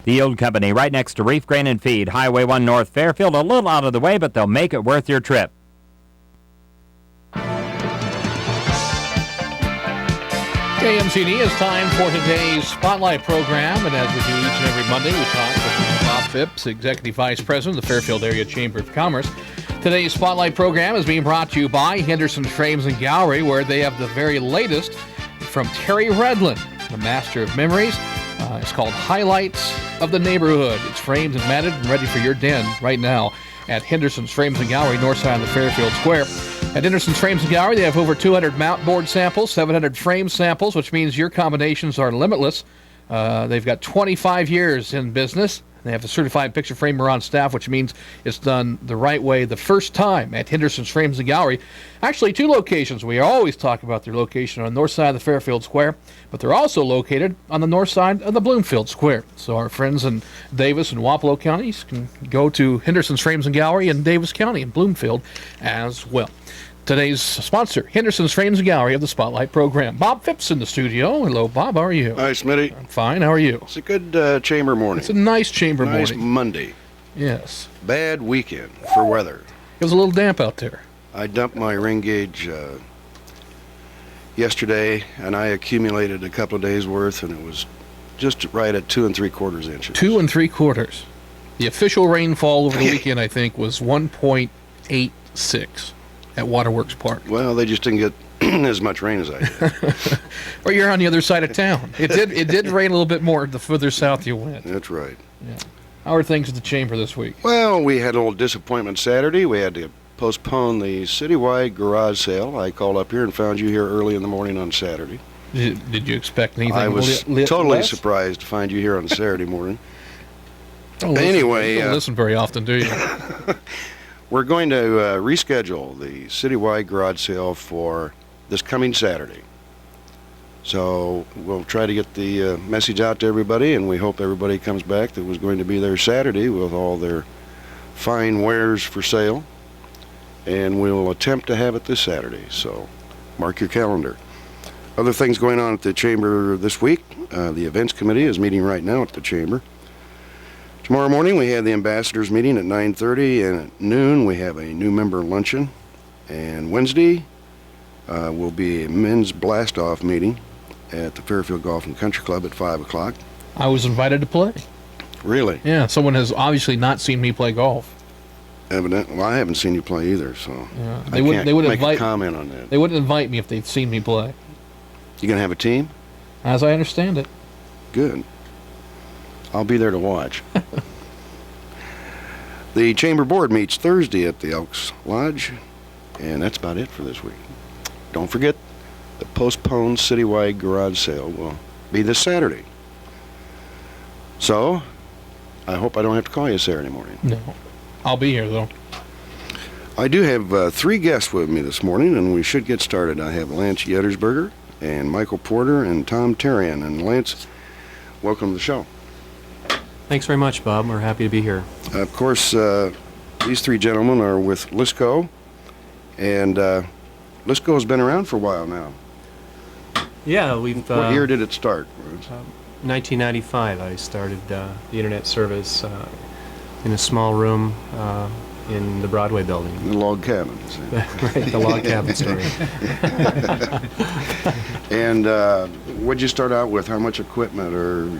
The Old Company, right next to Reef Grain and Feed, Highway 1 North Fairfield, a little out of the way, but they'll make it worth your trip. KMCD, it's time for today's Spotlight program, and as we do each and every Monday, we talk with Bob Phipps, Executive Vice President of the Fairfield Area Chamber of Commerce. Today's Spotlight program is being brought to you by Henderson's Frames and Gallery, where they have the very latest from Terry Redlin, the master of memories. It's called Highlights of the Neighborhood. It's framed and matted and ready for your den right now at Henderson's Frames and Gallery, north side of the Fairfield Square. At Henderson's Frames and Gallery, they have over 200 mount board samples, 700 frame samples, which means your combinations are limitless. They've got 25 years in business. They have a certified picture framer on staff, which means it's done the right way the first time at Henderson's Frames and Gallery. Actually, two locations. We always talk about their location on the north side of the Fairfield Square, but they're also located on the north side of the Bloomfield Square. So our friends in Davis and Wapello counties can go to Henderson's Frames and Gallery in Davis County and Bloomfield as well. Today's sponsor, Henderson's Frames and Gallery of the Spotlight program. Bob Phipps in the studio. Hello, Bob. How are you? Hi, Smitty. I'm fine. How are you? It's a good chamber morning. It's a nice chamber nice morning. Monday. Yes. Bad weekend for weather. It was a little damp out there. I dumped my ring gauge yesterday, and I accumulated a couple of days' worth, and it was just right at 2 3/4 inches. 2 3/4. The official rainfall over the weekend, I think, was 1.86 at Waterworks Park. Well, they just didn't get as much rain as I did. Or you're on the other side of town. It did rain a little bit more the further south you went. That's right. Yeah. How are things at the chamber this week? Well, we had a little disappointment Saturday. We had to postpone the Citywide garage sale. I called up here and found you here early in the morning on Saturday. Did you expect anything? I was totally less? surprised to find you here on Saturday morning. You don't listen very often, do you? We're going to reschedule the Citywide garage sale for this coming Saturday. So we'll try to get the message out to everybody, and we hope everybody comes back that was going to be there Saturday with all their fine wares for sale. And we'll attempt to have it this Saturday, so mark your calendar. Other things going on at the chamber this week. The events committee is meeting right now at the chamber. Tomorrow morning we have the ambassadors meeting at 9:30, and at noon we have a new member luncheon. And Wednesday will be a men's blast-off meeting at the Fairfield Golf and Country Club at 5 o'clock. I was invited to play. Really? Yeah, someone has obviously not seen me play golf. Evidently. Well, I haven't seen you play either, so Yeah. I can't make a comment on that. They wouldn't invite me if they'd seen me play. You going to have a team? As I understand it. Good. I'll be there to watch. The Chamber Board meets Thursday at the Elks Lodge, and that's about it for this week. Don't forget, the postponed Citywide garage sale will be this Saturday. So, I hope I don't have to call you Saturday morning. No. I'll be here, though. I do have 3 guests with me this morning, and we should get started. I have Lance Yedersberger and Michael Porter and Tom Therrien. And Lance, welcome to the show. Thanks very much, Bob. We're happy to be here. Of course, these 3 gentlemen are with LISCO, and LISCO has been around for a while now. Yeah, we've... What year did it start? 1995, I started the internet service in a small room in the Broadway Building. The log cabin. Right, the log cabin story. And what'd you start out with? How much equipment, or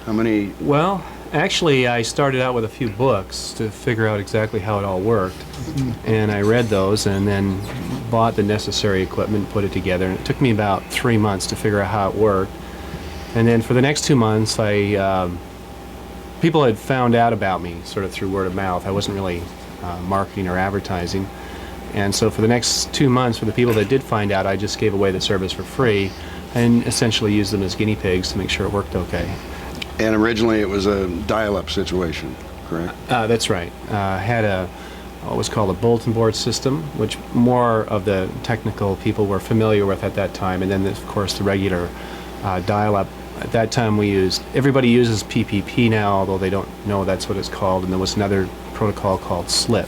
how many? Well, actually, I started out with a few books to figure out exactly how it all worked. And I read those and then bought the necessary equipment, put it together. And it took me about 3 months to figure out how it worked. And then for the next 2 months, people had found out about me sort of through word of mouth. I wasn't really marketing or advertising. And so for the next 2 months, for the people that did find out, I just gave away the service for free and essentially used them as guinea pigs to make sure it worked okay. And originally it was a dial-up situation, correct? That's right. Had what was called a bulletin board system, which more of the technical people were familiar with at that time. And then, of course, the regular dial-up. At that time, everybody uses PPP now, although they don't know that's what it's called. And there was another protocol called SLIP.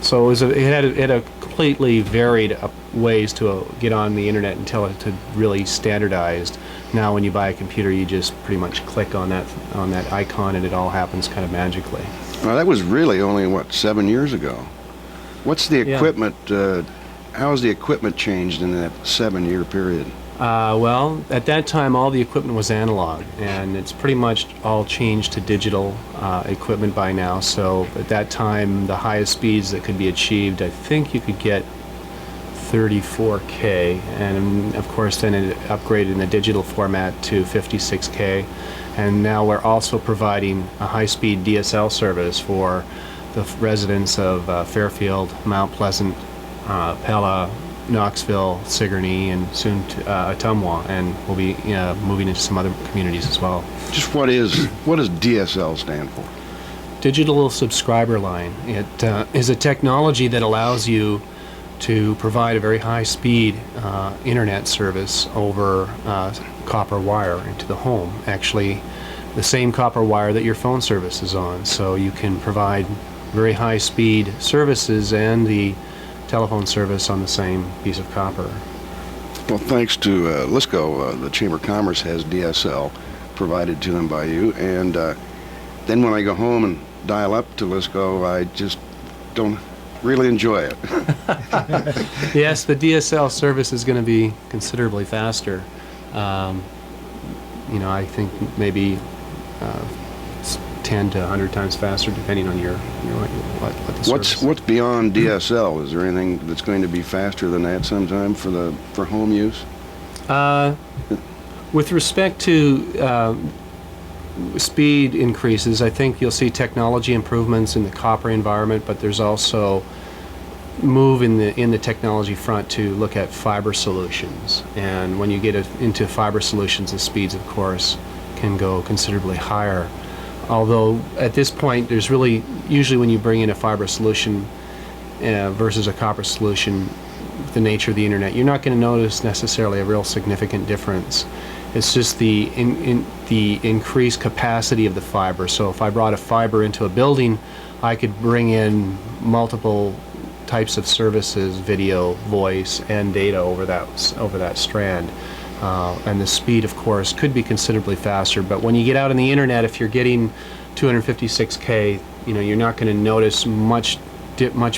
So it had a completely varied ways to get on the internet until it had really standardized. Now when you buy a computer, you just pretty much click on that icon and it all happens kind of magically. Well, that was really only, 7 years ago? What's the equipment, how has the equipment changed in that 7-year period? Well, at that time, all the equipment was analog, and it's pretty much all changed to digital equipment by now. So at that time, the highest speeds that could be achieved, I think you could get 34K, and of course then it upgraded in the digital format to 56K. And now we're also providing a high-speed DSL service for the residents of Fairfield, Mount Pleasant, Pella, Knoxville, Sigourney, and soon to Ottumwa, and we'll be moving into some other communities as well. Just what does DSL stand for? Digital Subscriber Line. It is a technology that allows you to provide a very high-speed internet service over copper wire into the home. Actually, the same copper wire that your phone service is on. So you can provide very high-speed services and the telephone service on the same piece of copper. Well, thanks to LISCO, the Chamber of Commerce has DSL provided to them by you, and then when I go home and dial up to LISCO, I just don't really enjoy it. Yes, the DSL service is going to be considerably faster. I think maybe 10 to 100 times faster, depending on what the service. What's beyond DSL? Is there anything that's going to be faster than that sometime for home use? With respect to speed increases, I think you'll see technology improvements in the copper environment, but there's also move in the technology front to look at fiber solutions. And when you get into fiber solutions, the speeds, of course, can go considerably higher. Although at this point, there's really, usually when you bring in a fiber solution versus a copper solution, the nature of the internet, you're not going to notice necessarily a real significant difference. It's just the increased capacity of the fiber. So if I brought a fiber into a building, I could bring in multiple types of services, video, voice, and data over that strand. And the speed, of course, could be considerably faster. But when you get out on the internet, if you're getting 256K, you're not going to notice much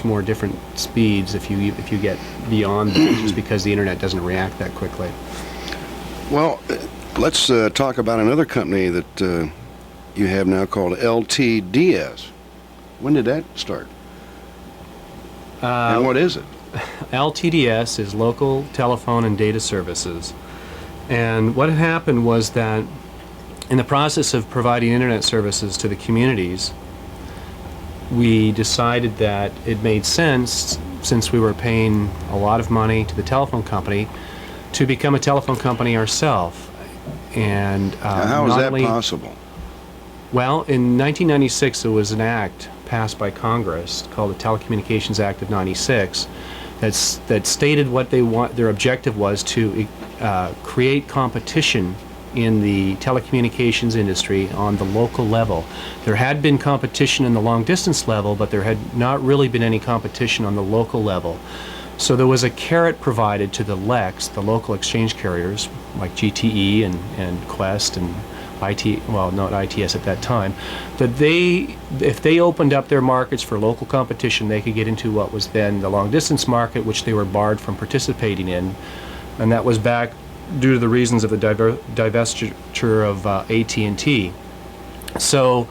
more different speeds if you get beyond that, just because the internet doesn't react that quickly. Well, let's talk about another company that you have now called LTDS. When did that start? And what is it? LTDS is Local Telephone and Data Services. And what had happened was that in the process of providing internet services to the communities, we decided that it made sense, since we were paying a lot of money to the telephone company, to become a telephone company ourselves. And how is that possible? Well, in 1996, there was an act passed by Congress called the Telecommunications Act of '96 that stated what their objective was to create competition in the telecommunications industry on the local level. There had been competition in the long distance level, but there had not really been any competition on the local level. So there was a carrot provided to the LECs, the local exchange carriers, like GTE and Quest and not ITS at that time, that if they opened up their markets for local competition, they could get into what was then the long distance market, which they were barred from participating in. And that was back due to the reasons of the divestiture of AT&T. So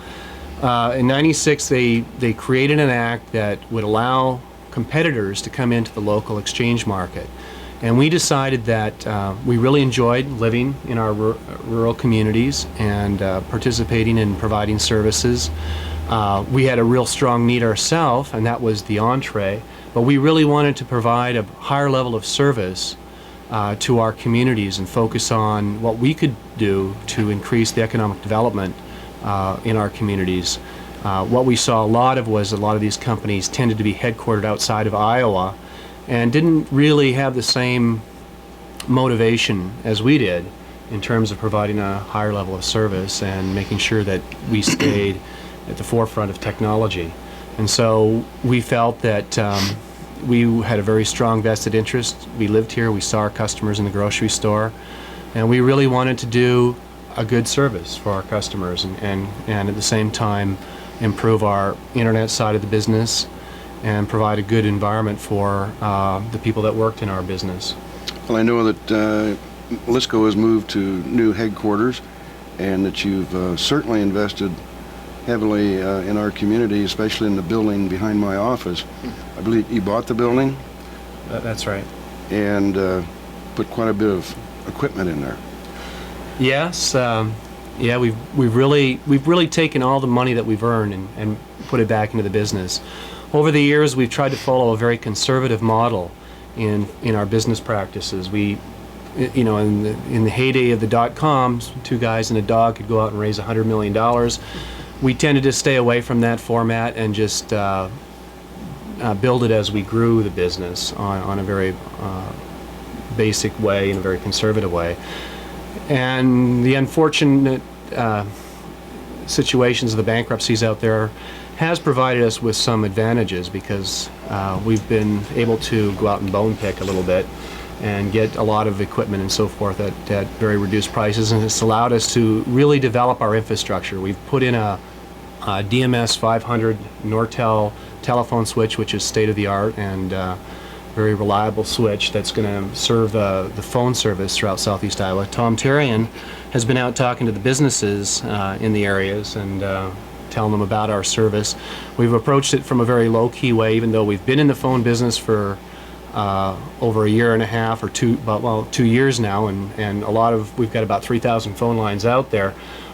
in '96, they created an act that would allow competitors to come into the local exchange market. And we decided that we really enjoyed living in our rural communities and participating in providing services. We had a real strong need ourselves, and that was the entree. But we really wanted to provide a higher level of service to our communities and focus on what we could do to increase the economic development in our communities. What we saw a lot of these companies tended to be headquartered outside of Iowa and didn't really have the same motivation as we did in terms of providing a higher level of service and making sure that we stayed at the forefront of technology. And so we felt that we had a very strong vested interest. We lived here, we saw our customers in the grocery store. And we really wanted to do a good service for our customers and at the same time improve our internet side of the business and provide a good environment for the people that worked in our business. Well, I know that LISCO has moved to new headquarters and that you've certainly invested heavily in our community, especially in the building behind my office. I believe you bought the building? That's right. And put quite a bit of equipment in there. Yes, yeah, we've really taken all the money that we've earned and put it back into the business. Over the years, we've tried to follow a very conservative model in our business practices. We, you know, in the heyday of the .coms, 2 guys and a dog could go out and raise $100 million. We tended to stay away from that format and just build it as we grew the business on a very basic way, in a very conservative way. And the unfortunate situations of the bankruptcies out there has provided us with some advantages because we've been able to go out and bone pick a little bit and get a lot of equipment and so forth at very reduced prices, and it's allowed us to really develop our infrastructure. We've put in a DMS 500 Nortel telephone switch, which is state-of-the-art and very reliable switch that's going to serve the phone service throughout Southeast Iowa. Tom Therrien has been out talking to the businesses in the areas and telling them about our service. We've approached it from a very low-key way, even though we've been in the phone business for over a year and a half or 2 years now, and we've got about 3,000 phone lines out there.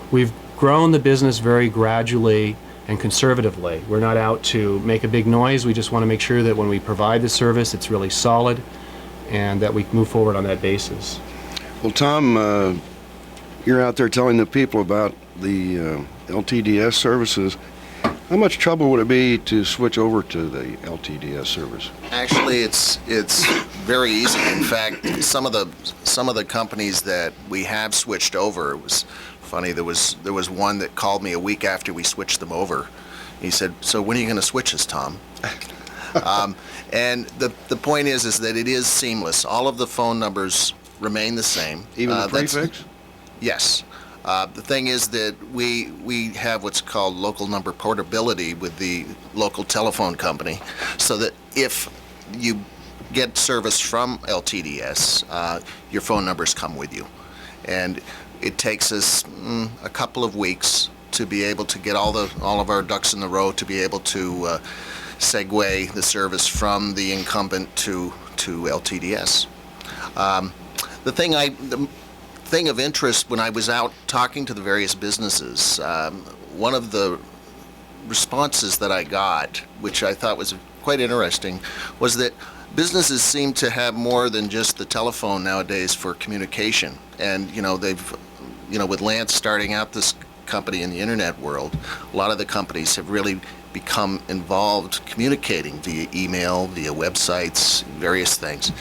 We've grown the business very gradually and conservatively. We're not out to make a big noise. We just want to make sure that when we provide the service, it's really solid and that we move forward on that basis. Well, Tom, you're out there telling the people about the LTDS services. How much trouble would it be to switch over to the LTDS service? Actually, it's very easy. In fact, some of the companies that we have switched over, it was funny. There was one that called me a week after we switched them over. He said, "So when are you going to switch us, Tom?" And the point is that it is seamless. All of the phone numbers remain the same. Even the prefix? Yes. The thing is that we have what's called local number portability with the local telephone company, so that if you get service from LTDS, your phone numbers come with you. And it takes us a couple of weeks to be able to get all of our ducks in the row to be able to segue the service from the incumbent to LTDS. The thing of interest when I was out talking to the various businesses, one of the responses that I got, which I thought was quite interesting, was that businesses seem to have more than just the telephone nowadays for communication. And with Lance starting out this company in the internet world, a lot of the companies have really become involved communicating via email, via websites, various things.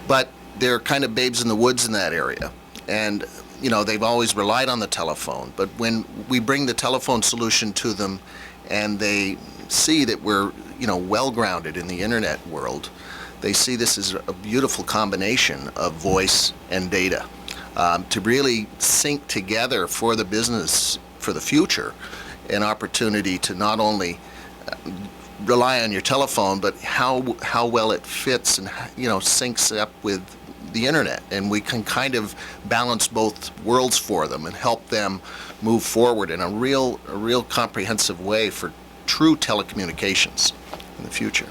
But they're kind of babes in the woods in that area. And they've always relied on the telephone, but when we bring the telephone solution to them and they see that we're well grounded in the internet world, they see this as a beautiful combination of voice and data to really sync together for the business for the future, an opportunity to not only rely on your telephone, but how well it fits and syncs up with the internet, and we can kind of balance both worlds for them and help them move forward in a real comprehensive way for true telecommunications in the future.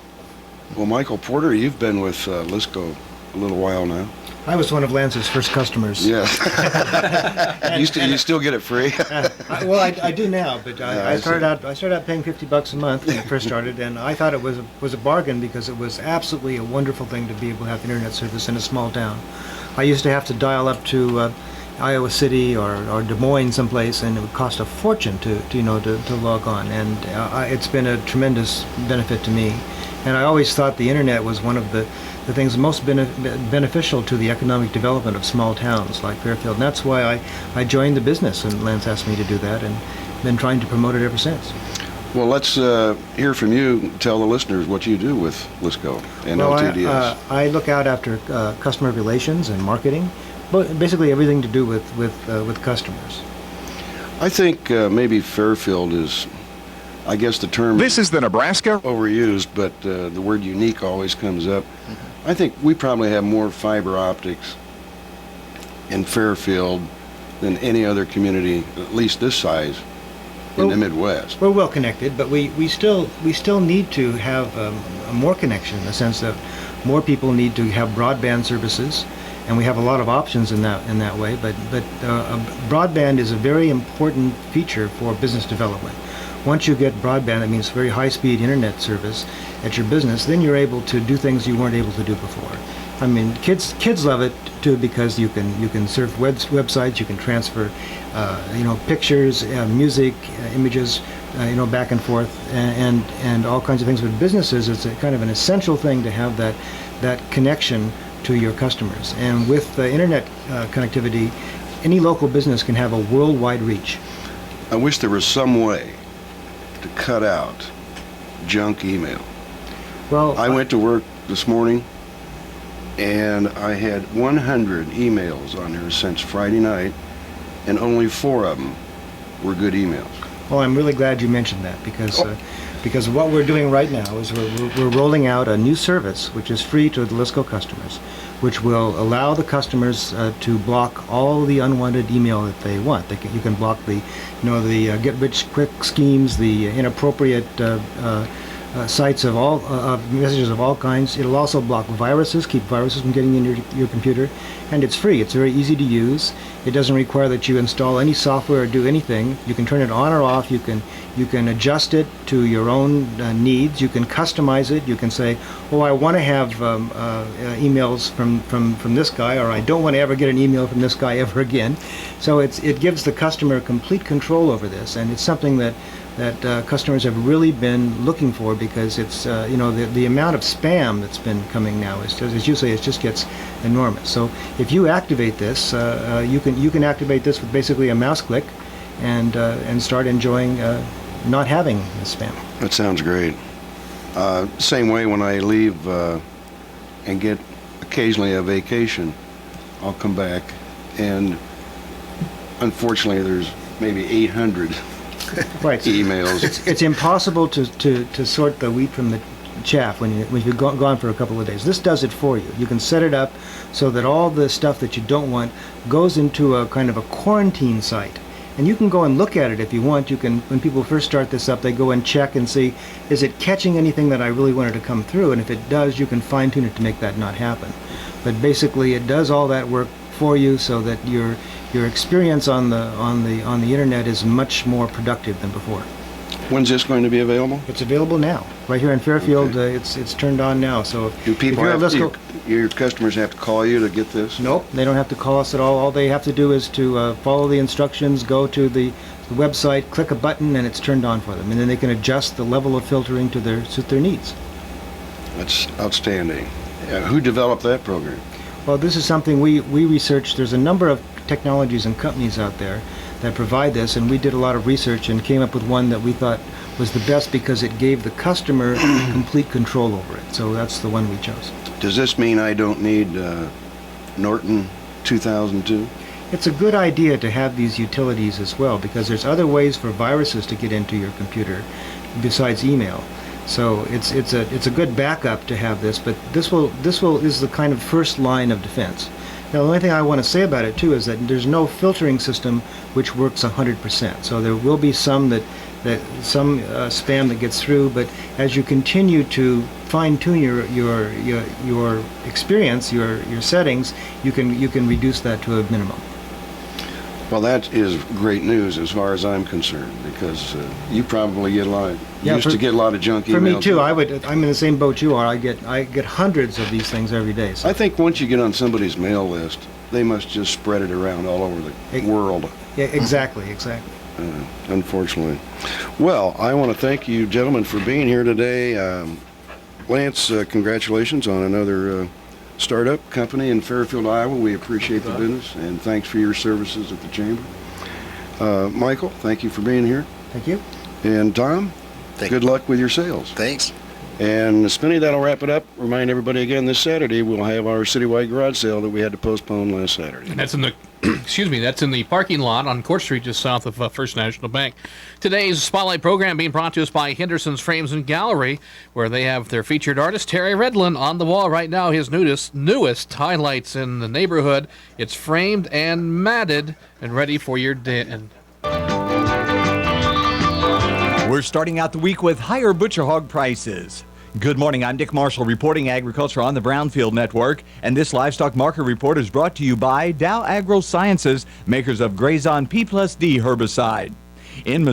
Well, Michael Porter, you've been with LISCO a little while now. I was one of Lance's first customers. Yes. You still get it free? Well, I do now, but I started out paying $50 a month when I first started, and I thought it was a bargain because it was absolutely a wonderful thing to be able to have internet service in a small town. I used to have to dial up to Iowa City or Des Moines someplace, and it would cost a fortune to log on, and it's been a tremendous benefit to me. And I always thought the internet was one of the things most beneficial to the economic development of small towns like Fairfield. And that's why I joined the business, and Lance asked me to do that, and been trying to promote it ever since. Well, let's hear from you. Tell the listeners what you do with LISCO and LTDS. I look out after customer relations and marketing. basically everything to do with customers. I think maybe Fairfield is, I guess the term This is the Nebraska. overused, but the word unique always comes up. I think we probably have more fiber optics in Fairfield than any other community, at least this size, in the Midwest. We're well connected, but we still need to have more connection in the sense that more people need to have broadband services, and we have a lot of options in that way. But broadband is a very important feature for business development. Once you get broadband, that means very high-speed internet service at your business. Then you're able to do things you weren't able to do before. I mean, kids love it too because you can surf websites, you can transfer, pictures, music, images, back and forth, and all kinds of things. With businesses, it's a kind of an essential thing to have that connection to your customers. And with internet connectivity, any local business can have a worldwide reach. I wish there was some way to cut out junk email. Well, I went to work this morning and I had 100 emails on there since Friday night, and only 4 of them were good emails. Well, I'm really glad you mentioned that because what we're doing right now is we're rolling out a new service which is free to the LISCO customers, which will allow the customers to block all the unwanted email that they want. You can block the get-rich-quick schemes, the inappropriate sites of all messages of all kinds. It'll also block viruses, keep viruses from getting into your computer, and it's free. It's very easy to use. It doesn't require that you install any software or do anything. You can turn it on or off. You can adjust it to your own needs. You can customize it. You can say, oh, I want to have emails from this guy, or I don't want to ever get an email from this guy ever again. So it gives the customer complete control over this, and it's something that customers have really been looking for, because it's the amount of spam that's been coming now is, as you say, it just gets enormous. So if you activate this, you can activate this with basically a mouse click, and start enjoying not having the spam. That sounds great. Same way when I leave and get occasionally a vacation, I'll come back, and unfortunately there's maybe 800 Right. emails. It's impossible to sort the wheat from the chaff when you've gone for a couple of days. This does it for you. You can set it up so that all the stuff that you don't want goes into a kind of a quarantine site. And you can go and look at it if you want. You can, when people first start this up, they go and check and see, is it catching anything that I really wanted to come through? And if it does, you can fine-tune it to make that not happen. But basically, it does all that work for you so that your experience on the internet is much more productive than before. When's this going to be available? It's available now, right here in Fairfield. Okay. It's turned on now. So Do people if you're have your customers have to call you to get this? Nope, they don't have to call us at all. All they have to do is to follow the instructions, go to the website, click a button, and it's turned on for them. And then they can adjust the level of filtering to suit their needs. That's outstanding. Who developed that program? Well, this is something we researched. There's a number of technologies and companies out there that provide this, and we did a lot of research and came up with one that we thought was the best because it gave the customer complete control over it. So that's the one we chose. Does this mean I don't need Norton 2002? It's a good idea to have these utilities as well, because there's other ways for viruses to get into your computer besides email. So it's a good backup to have this, but this is the kind of first line of defense. Now, the only thing I want to say about it too is that there's no filtering system which works 100%. So there will be some spam that gets through, but as you continue to fine-tune your experience, your settings, you can reduce that to a minimum. Well, that is great news as far as I'm concerned, because you probably get used to get a lot of junk emails. For me too. I'm in the same boat you are. I get hundreds of these things every day. So. I think once you get on somebody's mail list, they must just spread it around all over the world. Yeah, exactly. Unfortunately. Well, I want to thank you gentlemen for being here today. Lance, congratulations on another startup company in Fairfield, Iowa. We appreciate the business, and thanks for your services at the Chamber. Michael, thank you for being here. Thank you. And Tom, good luck with your sales. Thanks. And Smitty, that'll wrap it up. Remind everybody again, this Saturday we'll have our citywide garage sale that we had to postpone last Saturday. And that's in the that's in the parking lot on Court Street, just south of First National Bank. Today's Spotlight program being brought to us by Henderson's Frames and Gallery, where they have their featured artist, Terry Redlin, on the wall right now. His newest highlights in the neighborhood. It's framed and matted and ready for your day. We're starting out the week with higher butcher hog prices. Good morning, I'm Dick Marshall reporting agriculture on the Brownfield Network, and this livestock market report is brought to you by Dow Agro Sciences, makers of Grazon P+D herbicide. In Missouri,